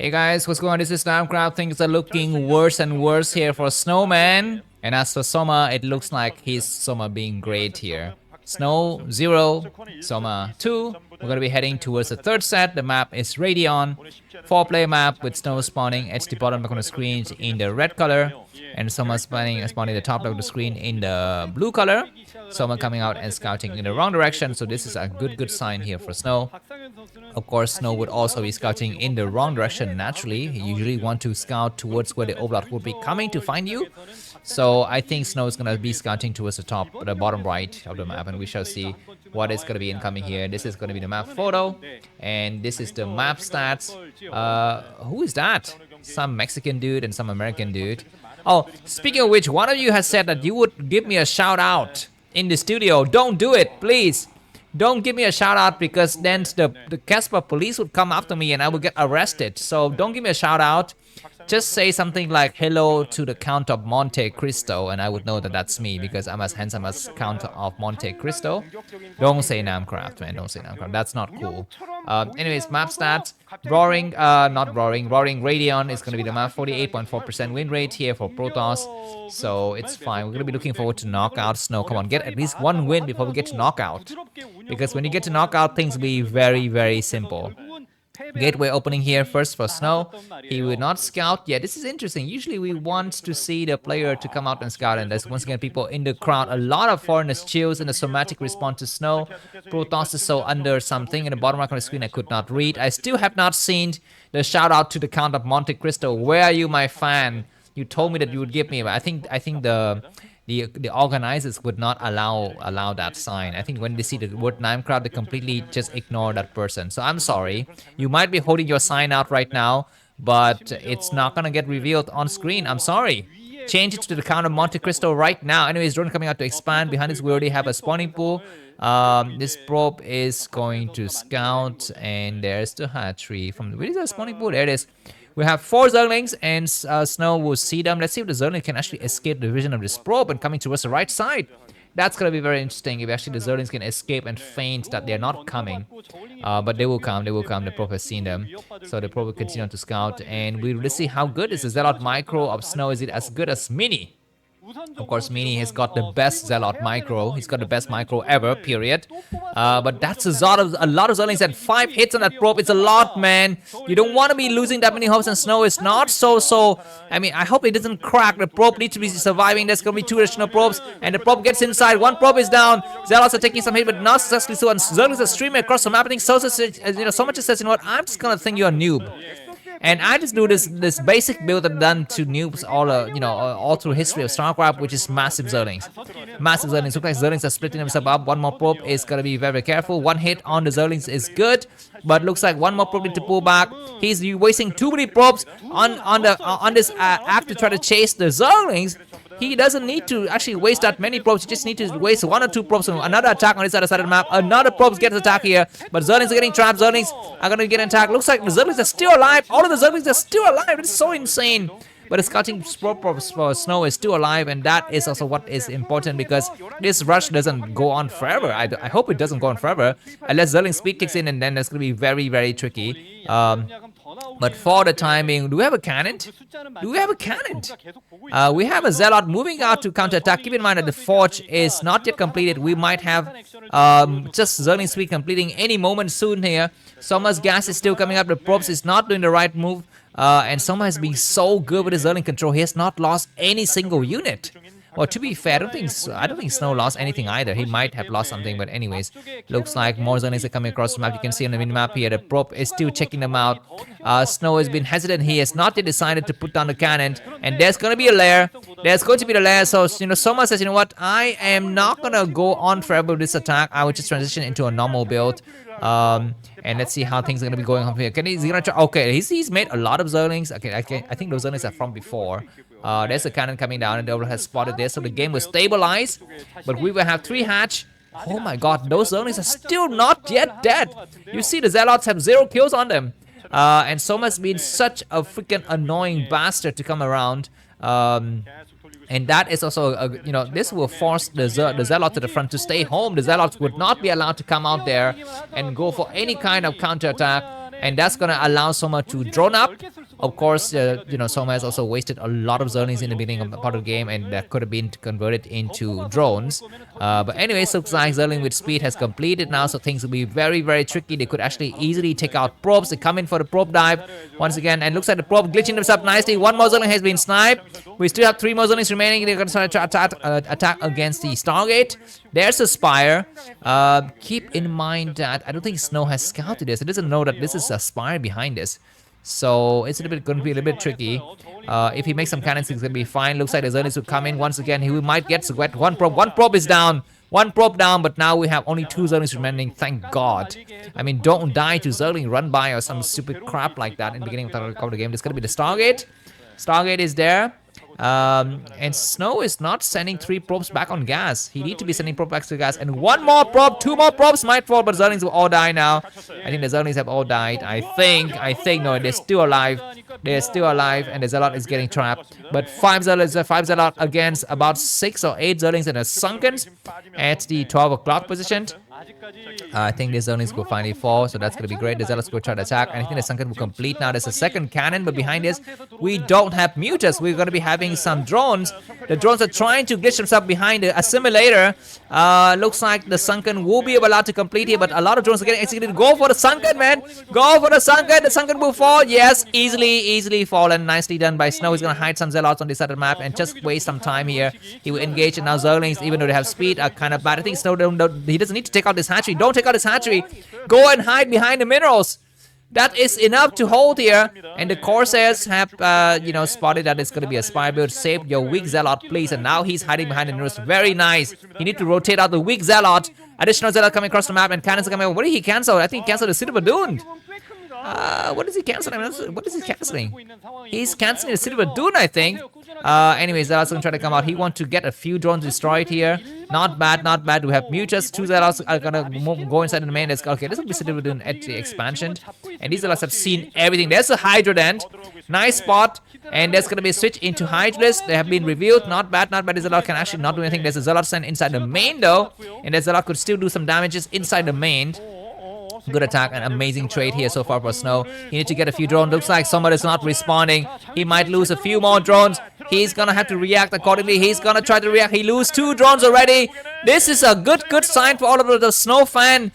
Hey guys, what's going on? This is Namkraft. Things are looking worse and worse here for Snowman. And as for Soma, it looks like he's Soma being great here. Snow 0, Soma 2. We're going to be heading towards the third set. The map is Radeon. 4-player map with Snow spawning at the bottom of the screen in the red color. And Soma spawning the top of the screen in the blue color. Soma coming out and scouting in the wrong direction. So this is a good sign here for Snow. Of course, Snow would also be scouting in the wrong direction naturally. He usually want to scout towards where the Overlord would be coming to find you. So I think Snow is going to be scouting towards the bottom right of the map, and we shall see what is going to be incoming here. This is going to be the map photo, and this is the map stats. Who is that? Some Mexican dude and some American dude. Oh, speaking of which, one of you has said that you would give me a shout out in the studio. Don't do it, please. Don't give me a shout out because then the Casper police would come after me and I would get arrested. So don't give me a shout out. Just say something like hello to the Count of Monte Cristo and I would know that that's me because I'm as handsome as Count of Monte Cristo. Don't say Namkraft, man. Don't say Namkraft. That's not cool. Anyways, map stats. Roaring Radeon is going to be the map. 48.4% win rate here for Protoss. So it's fine. We're going to be looking forward to knockout. Snow, come on, get at least one win before we get to knockout. Because when you get to knockout, things will be very simple. Gateway opening here first for Snow. He will not scout. Yeah, this is interesting. Usually we want to see the player to come out and scout, and there's once again people in the crowd. A lot of foreigners chills in the somatic response to Snow. Protoss is so under something in the bottom right of the screen I could not read. I still have not seen the shout out to the Count of Monte Cristo. Where are you, my fan? You told me that you would give me, but I think the organizers would not allow that sign. I think when they see the word Namkraft, they completely just ignore that person. So I'm sorry. You might be holding your sign out right now, but it's not gonna get revealed on screen. I'm sorry. Change it to the Count of Monte Cristo right now. Anyways, drone coming out to expand. Behind this, we already have a spawning pool. This probe is going to scout, and there's the hatchery. Where is the spawning pool? There it is. We have 4 Zerglings, and Snow will see them. Let's see if the Zergling can actually escape the vision of this probe and coming towards the right side. That's going to be very interesting if actually the Zerglings can escape and feint that they're not coming. But they will come. The probe has seen them. So the probe will continue to scout, and we'll see how good is the Zealot Micro of Snow. Is it as good as Mini? Of course, Mini has got the best Zealot micro. He's got the best micro ever, period. But that's a lot of Zerglings and 5 hits on that probe. It's a lot, man. You don't want to be losing that many hopes, and Snow is not so. I mean, I hope it doesn't crack. The probe needs to be surviving. There's going to be 2 additional probes, and the probe gets inside. 1 probe is down. Zealots are taking some hit, but not successfully so. And Zerglings are streaming across the map. I think so much just says, you know what, I'm just going to think you're a noob. And I just do this basic build I've done to noobs all through history of Starcraft, which is massive Zerglings. Massive Zerglings. Looks like Zerglings are splitting themselves up. 1 more probe is gonna be very careful. 1 hit on the Zerglings is good, but looks like 1 more probe need to pull back. He's wasting too many probes on this act to try to chase the Zerglings. He doesn't need to actually waste that many probes. He just needs to waste 1 or 2 probes. Another attack on this other side of the map. Another probes gets attack here. But Zerglings are getting trapped. Zerglings are going to get attacked. Looks like the Zerglings are still alive. All of the Zerglings are still alive. It's so insane. But the scouting probes for Snow is still alive. And that is also what is important because this rush doesn't go on forever. I hope it doesn't go on forever. Unless Zerling speed kicks in and then it's going to be very tricky. But for the time being, do we have a cannon? We have a Zealot moving out to counterattack. Keep in mind that the Forge is not yet completed. We might have just Zerling Speed completing any moment soon here. Soma's gas is still coming up. The probes is not doing the right move. And Soma has been so good with his Zerling control. He has not lost any single unit. Well, to be fair, I don't think Snow lost anything either. He might have lost something, but anyways, looks like more Zerglings are coming across the map. You can see on the minimap here, the probe is still checking them out. Snow has been hesitant. He has not yet decided to put down the cannon, and there's going to be a lair. So, Soma says, you know what, I am not going to go on forever with this attack. I will just transition into a normal build. And let's see how things are going to be going on here. Is he going to try? Okay, he's made a lot of Zerglings. Okay, I think those Zerglings are from before. There's a cannon coming down, and the Overlord has spotted this, so the game will stabilize. But we will have 3 hatch. Oh my god, those Zerglings are still not yet dead. You see the Zealots have 0 kills on them. And Soma's been such a freaking annoying bastard to come around. And that is also, this will force the Zealot to the front to stay home. The Zealots would not be allowed to come out there and go for any kind of counterattack. and that's gonna allow Soma to drone up. Of course, Soma has also wasted a lot of Zerglings in the beginning of the part of the game, and that could have been converted into drones. But anyways, looks like Zergling with speed has completed now, so things will be very, very tricky. They could actually easily take out probes. They come in for the probe dive once again, and looks like the probe glitching themselves nicely. One more Zergling has been sniped. We still have 3 more Zerglings remaining. They're going to try to attack against the Stargate. There's a Spire. Keep in mind that I don't think Snow has scouted this. It doesn't know that this is a Spire behind this. So it's going to be a little bit tricky. If he makes some cannons, it's going to be fine. Looks like the Zerglings will come in once again. He might get sweat. One probe is down. One probe down, but now we have only 2 Zerglings remaining. Thank God. I mean, don't die to Zergling run by or some stupid crap like that in the beginning of the game. There's going to be the Stargate. Stargate is there. And Snow is not sending 3 probes back on gas. He needs to be sending probes back to gas. And 1 more probe, 2 more probes might fall, but Zerglings will all die now. I think the Zerglings have all died. I think, no, they're still alive. They're still alive, and the Zealot is getting trapped. But 5 Zealot against about 6 or 8 Zerglings that are sunken at the 12 o'clock position. I think the Zerglings will finally fall, so that's going to be great. The Zealots will try to attack, and I think the Sunken will complete now. There's a second cannon, but behind this, we don't have mutas. We're going to be having some drones. The drones are trying to glitch themselves behind the assimilator. Looks like the Sunken will be allowed to complete here, but a lot of drones are getting executed. Go for the Sunken, man! Go for the Sunken! The Sunken will fall. Yes, easily fallen. Nicely done by Snow. He's going to hide some Zealots on this side of the map and just waste some time here. He will engage, and now Zerglings, even though they have speed, are kind of bad. I think Snow, he doesn't need to take out this hatchery. Don't take out this hatchery. Go and hide behind the minerals. That is enough to hold here. And the Corsairs have, spotted that it's going to be a spy build. Save your weak Zealot, please. And now he's hiding behind the minerals. Very nice. You need to rotate out the weak Zealot. Additional Zealot coming across the map, and cannons are coming over. What did he cancel? I think he canceled the City of Dune. What is he canceling? What is he canceling? He's canceling the City of Dune, I think. Anyways, Zealots gonna try to come out. He wants to get a few drones destroyed here. Not bad, not bad. We have mutas. 2 Zealots are gonna go inside the main. Okay, this will be City of Dune at the expansion. And these Zealots have seen everything. There's a Hydralisk. Nice spot. And there's gonna be a switch into Hydralisk. They have been revealed. Not bad, not bad. The Zealot can actually not do anything. There's a Zealot sent inside the main though. And the Zealot could still do some damages inside the main. Good attack, an amazing trade here so far for Snow. He needs to get a few drones. Looks like somebody is not responding. He might lose a few more drones. He's gonna have to react accordingly. He's gonna try to react. He loses 2 drones already. This is a good sign for all of the Snowman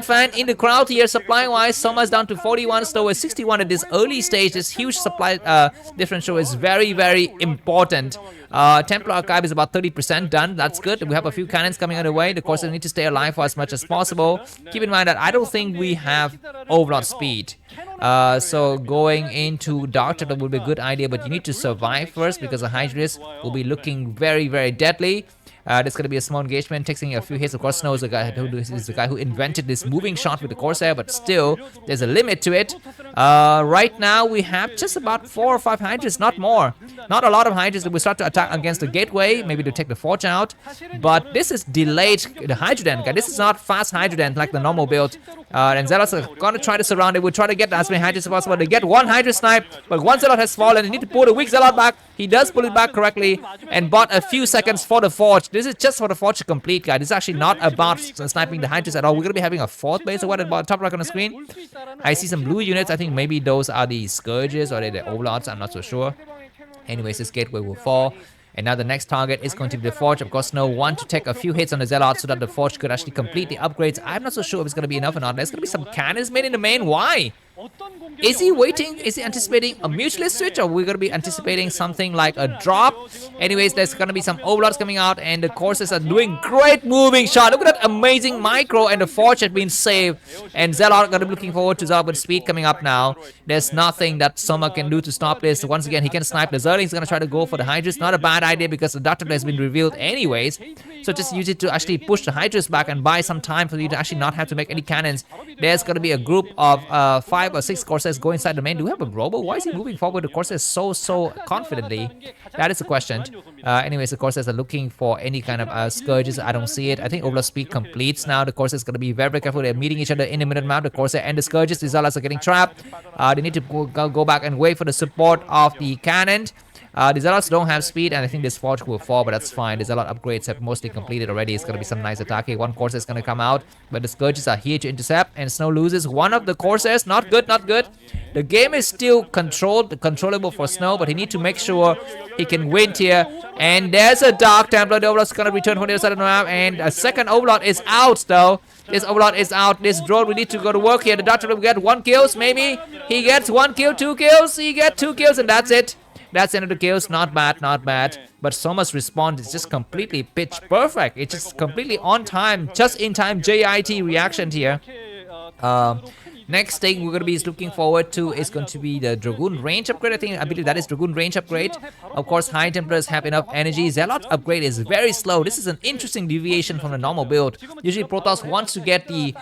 fan in the crowd here. Supply wise, Soma's down to 41, Snow is 61 at this early stage. This huge supply differential is very, very important. Templar Archive is about 30% done. That's good. We have a few cannons coming on the way. The Corsairs need to stay alive for as much as possible. Keep in mind that I don't think we have overlord speed. So going into Dark Chapter will be a good idea, but you need to survive first because the Hydralisk will be looking very, very deadly. There's going to be a small engagement, taking a few hits. Of course, Snow is the guy who invented this moving shot with the Corsair, but still, there's a limit to it. Right now, we have just about 4 or 5 Hydras, not more. Not a lot of Hydras. We start to attack against the gateway, maybe to take the Forge out. But this is delayed the Hydroden. This is not fast Hydroden like the normal build. And Zealots are going to try to surround it. We'll try to get as many Hydras as possible. They get 1 Hydra snipe, but 1 Zealot has fallen. They need to pull the weak Zealot back. He does pull it back correctly and bought a few seconds for the Forge. This is just for the Forge to complete, guys. This is actually not about sniping the Hydras at all. We're going to be having a 4th base or what at the top right on the screen. I see some blue units. I think maybe those are the Scourges or the Overlords. I'm not so sure. Anyways, this gateway will fall. And now the next target is going to be the Forge. Of course, Snow want to take a few hits on the Zealot so that the Forge could actually complete the upgrades. I'm not so sure if it's going to be enough or not. There's going to be some cannons made in the main. Why? Is he waiting? Is he anticipating a mutualist switch, or we're going to be anticipating something like a drop? Anyways, there's going to be some Overlords coming out, and the Corsairs are doing great moving shot. Look at that amazing micro, and the Forge has been saved. And Zealot are going to be looking forward to Zealot with speed coming up now. There's nothing that Soma can do to stop this. Once again, he can snipe. The Zergling is going to try to go for the Hydras. Not a bad idea because the Doctor has been revealed anyways. So just use it to actually push the Hydras back and buy some time for you to actually not have to make any cannons. There's going to be a group of 5 or 6 Corsairs go inside the main. Do we have a Robo? Why is he moving forward the Corsairs so confidently? That is the question. Anyways, the Corsairs are looking for any kind of Scourges. I don't see it. I think Overlord speed completes now. The Corsairs going to be very, very careful. They're meeting each other in the middle map. The Corsair and the Scourges. The Zealots are getting trapped. They need to go back and wait for the support of the cannon. The Zealots don't have speed, and I think this Forge will fall, but that's fine. The Zealot upgrades have mostly completed already. It's going to be some nice attacking. One Corsair is going to come out, but the Scourges are here to intercept, and Snow loses one of the Corsairs. Not good, not good. The game is still controllable for Snow, but he needs to make sure he can win here. And there's a Dark Templar. The Overlord's going to return from the other side of the map, and a second Overlord is out, though. This Overlord is out. This drone, we need to go to work here. The Dark Templar will get 1 kill, maybe. He gets 1 kill, 2 kills. He gets 2 kills, and that's it. That's the end of the kills. Not bad, not bad. But Soma's response is just completely pitch perfect. It's just completely on time, just in time JIT reaction here. Next thing we're going to be looking forward to is going to be the Dragoon range upgrade. I believe that is Dragoon range upgrade. Of course, High Templars have enough energy. Zealot upgrade is very slow. This is an interesting deviation from the normal build. Usually Protoss wants to get the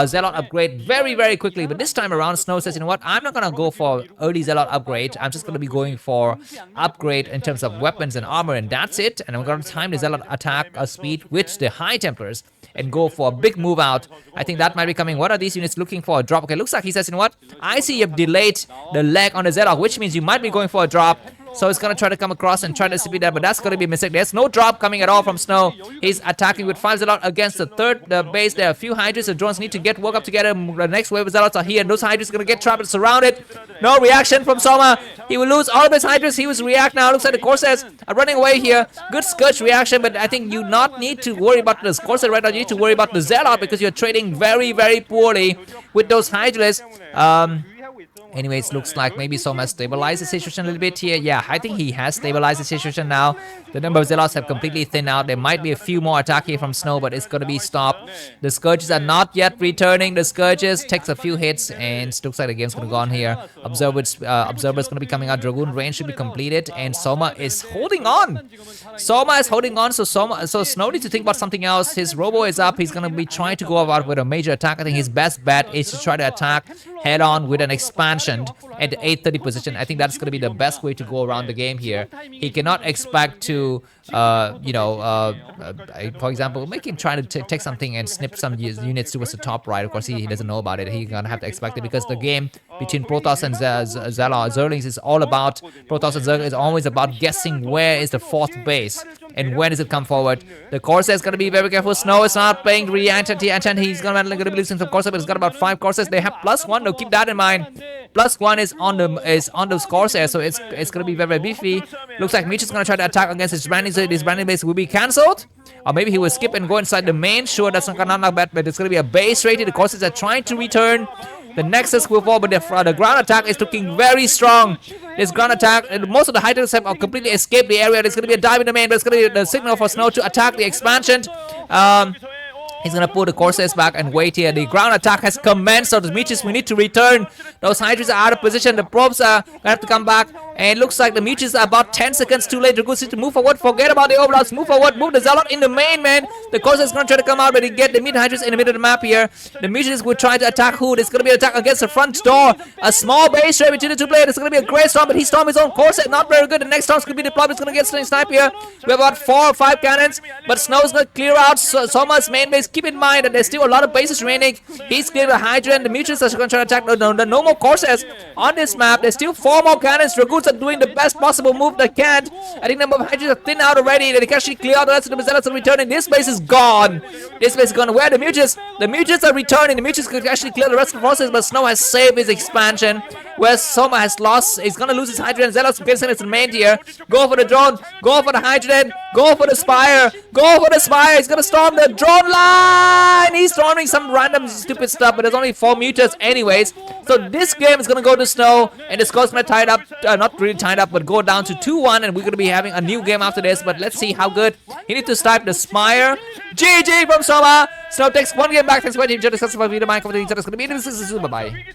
Zealot upgrade very, very quickly. But this time around, Snow says, you know what? I'm not going to go for early Zealot upgrade. I'm just going to be going for upgrade in terms of weapons and armor, and that's it. And I'm going to time the Zealot attack speed with the High Templars and go for a big move out. I think that might be coming. What are these units looking for? A drop. Okay, looks like he says, you know what? I see you've delayed the leg on the Zerg, which means you might be going for a drop. So he's going to try to come across and try to speed that, but that's going to be a mistake. There's no drop coming at all from Snow. He's attacking with 5 Zealots against the third base. There are a few Hydras. The drones need to get woke up together. The next wave of Zealots are here, and those Hydras are going to get trapped and surrounded. No reaction from Soma. He will lose all of his Hydras. He was react now. Looks like the Corsairs are running away here. Good Scourge reaction, but I think you not need to worry about the Corsair right now. You need to worry about the Zealot because you're trading very, very poorly with those Hydras. Anyways, looks like maybe Soma stabilized the situation a little bit here. Yeah, I think he has stabilized the situation now. The number of Zealots have completely thinned out. There might be a few more attack here from Snow, but it's going to be stopped. The Scourges are not yet returning. The Scourges takes a few hits, and it looks like the game's going to go on here. Observer's going to be coming out. Dragoon range should be completed, and Soma is holding on. Soma is holding on, so Snow needs to think about something else. His Robo is up. He's going to be trying to go about with a major attack. I think his best bet is to try to attack head on with an expansion at the 830 position. I think that's going to be the best way to go around the game here. He cannot expect to, for example, make him try to take something and snip some units towards the top right. Of course, he doesn't know about it. He's going to have to expect it because the game between Protoss and Zerglings is all about, Protoss and Zerg is always about guessing where is the 4th base and when does it come forward. The Corsair is going to be very careful. Snow is not playing reactivity, and he's going to be losing some Corsair, but he's got about 5 Corsairs. They have +1, no, keep that in mind. +1 is on the Corsair, so it's going to be very, very beefy. Looks like Mitch is going to try to attack against his branding, so his branding base will be cancelled. Or maybe he will skip and go inside the main. Sure, that's not bad, but it's going to be a base rated. The Corsairs are trying to return. The Nexus will fall, but the ground attack is looking very strong. This ground attack, and most of the Hydralisk have completely escaped the area. There's going to be a dive in the main, but it's going to be the signal for Snow to attack the expansion. He's going to pull the Corsairs back and wait here. The ground attack has commenced, so the Meteors, we need to return. Those Hydras are out of position. The probes are going to have to come back. And it looks like the Meteors are about 10 seconds too late. Dragoons need to move forward. Forget about the Overlords. Move forward. Move the Zealot in the main, man. The Corsair is going to try to come out, but he get the Meteor Hydras in the middle of the map here. The Meteors will try to attack who? There's going to be an attack against the front door. A small base trade between the two players. There's going to be a great storm, but he stormed his own Corsair. Not very good. The next storm's going to be deployed. It's going to get sniped here. We have about 4 or 5 cannons, but Snow's going to clear out Soma's main base. Keep in mind that there's still a lot of bases remaining. He's cleared the Hydra, and the Meteors are going to try to attack. No more Corsairs on this map. There's still 4 more cannons. Dragoons are doing the best possible move they can. I think the number of Hydras are thin out already. They can actually clear out the rest of the Zealots are returning. This base is gone. This base is gone. Where are the Meteors? The Meteors are returning. The Meteors could actually clear the rest of the forces, but Snow has saved his expansion. Where Soma has lost, he's gonna lose his Hydra, and Zealots gets in his main here. Go for the drone. Go for the Hydra. Go for the Spire. Go for the Spire. He's gonna storm the drone line. He's storming some random stupid stuff, but there's only 4 Meteors anyways. So this game is gonna go to Snow, and the score's gonna tied up, not really tied up, but go down to 2-1, and we're gonna be having a new game after this. But let's see how good he needs to snipe the Spire. GG from Soma. Snow takes 1 game back. Thanks for watching. Enjoy the successful video. Minecraft. It's gonna be this is bye bye.